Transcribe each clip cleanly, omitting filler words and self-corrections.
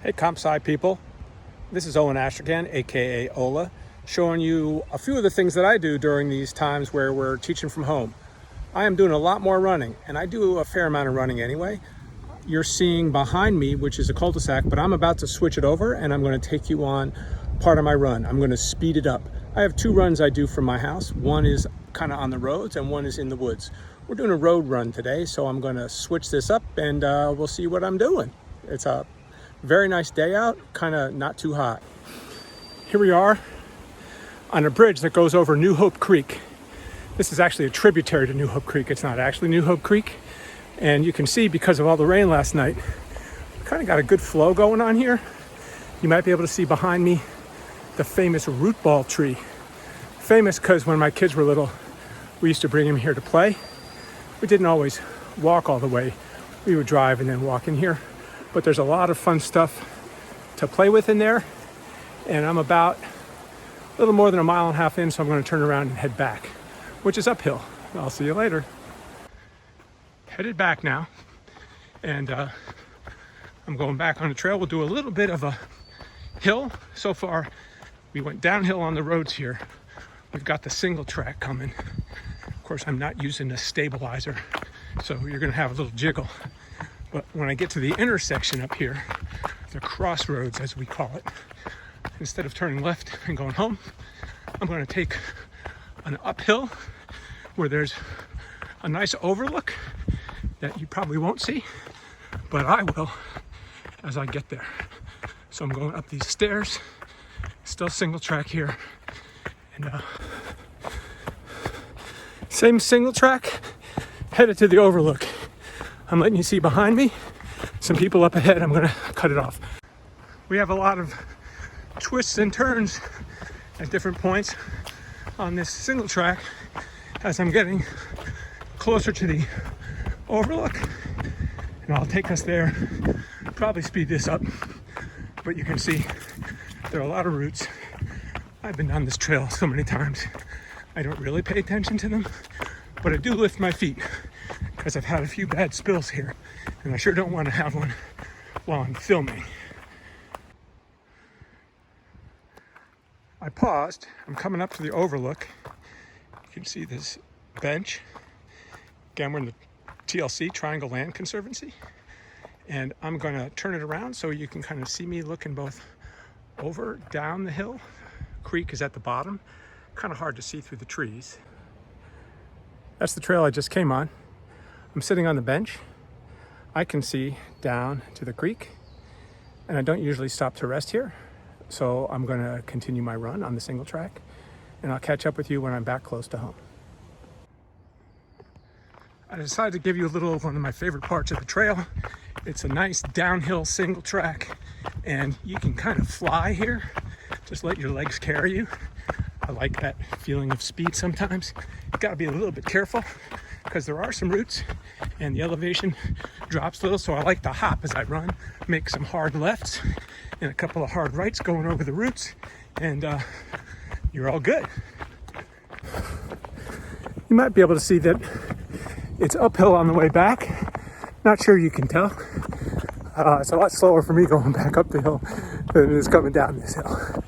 Hey, CompSci people. This is Owen Astrachan, aka Ola, showing you a few of the things that I do during these times where we're teaching from home. I am doing a lot more running, and I do a fair amount of running anyway. You're seeing behind me, which is a cul-de-sac, but I'm about to switch it over and I'm going to take you on part of my run. I'm going to speed it up. I have two runs I do from my house. One is kind of on the roads and one is in the woods. We're doing a road run today, so I'm going to switch this up and we'll see what I'm doing. It's a very nice day out, kind of not too hot. Here we are on a bridge that goes over New Hope Creek. This is actually a tributary to New Hope Creek. It's not actually New Hope Creek. And you can see, because of all the rain last night, we kind of got a good flow going on here. You might be able to see behind me the famous root ball tree. Famous because when my kids were little, we used to bring them here to play. We didn't always walk all the way. We would drive and then walk in here. But there's a lot of fun stuff to play with in there. And I'm about a little more than 1.5 miles in, so I'm going to turn around and head back, which is uphill. I'll see you later. Headed back now, and I'm going back on the trail. We'll do a little bit of a hill. So far, we went downhill on the roads here. We've got the single track coming. Of course, I'm not using a stabilizer, so you're going to have a little jiggle. But when I get to the intersection up here, the crossroads as we call it, instead of turning left and going home, I'm going to take an uphill where there's a nice overlook that you probably won't see, but I will as I get there. So I'm going up these stairs, still single track here, and same single track, headed to the overlook. I'm letting you see behind me some people up ahead. I'm gonna cut it off. We have a lot of twists and turns at different points on this single track as I'm getting closer to the overlook, and I'll take us there, probably speed this up, but you can see there are a lot of routes. I've been down this trail so many times, I don't really pay attention to them, but I do lift my feet because I've had a few bad spills here, and I sure don't want to have one while I'm filming. I paused. I'm coming up to the overlook. You can see this bench. Again, we're in the TLC, Triangle Land Conservancy, and I'm going to turn it around so you can kind of see me looking both over, down the hill. Creek is at the bottom, kind of hard to see through the trees. That's the trail I just came on. I'm sitting on the bench. I can see down to the creek, and I don't usually stop to rest here, so I'm going to continue my run on the single track, and I'll catch up with you when I'm back close to home. I decided to give you a little of one of my favorite parts of the trail. It's a nice downhill single track, and you can kind of fly here. Just let your legs carry you. I like that feeling of speed sometimes. You gotta be a little bit careful because there are some roots and the elevation drops a little, so I like to hop as I run, make some hard lefts and a couple of hard rights going over the roots, and you're all good. You might be able to see that it's uphill on the way back. Not sure you can tell. It's a lot slower for me going back up the hill than it is coming down this hill.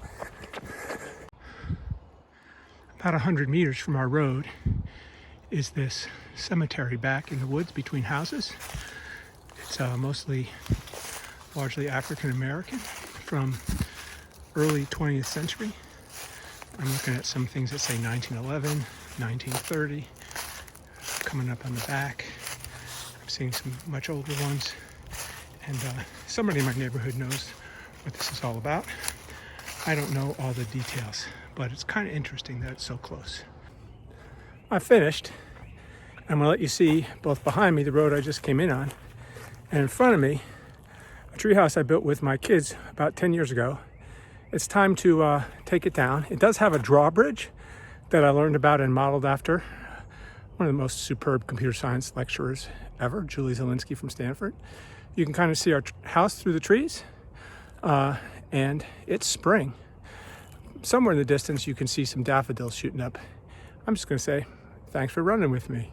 About 100 meters from our road is this cemetery back in the woods between houses. It's largely African American from early 20th century. I'm looking at some things that say 1911, 1930. Coming up on the back. I'm seeing some much older ones, and somebody in my neighborhood knows what this is all about. I don't know all the details, but it's kind of interesting that it's so close. I finished. I'm going to let you see both behind me the road I just came in on, and in front of me a treehouse I built with my kids about 10 years ago. It's time to take it down. It does have a drawbridge that I learned about and modeled after one of the most superb computer science lecturers ever, Julie Zielinski from Stanford. You can kind of see our house through the trees, and it's spring. Somewhere in the distance, you can see some daffodils shooting up. I'm just going to say, thanks for running with me.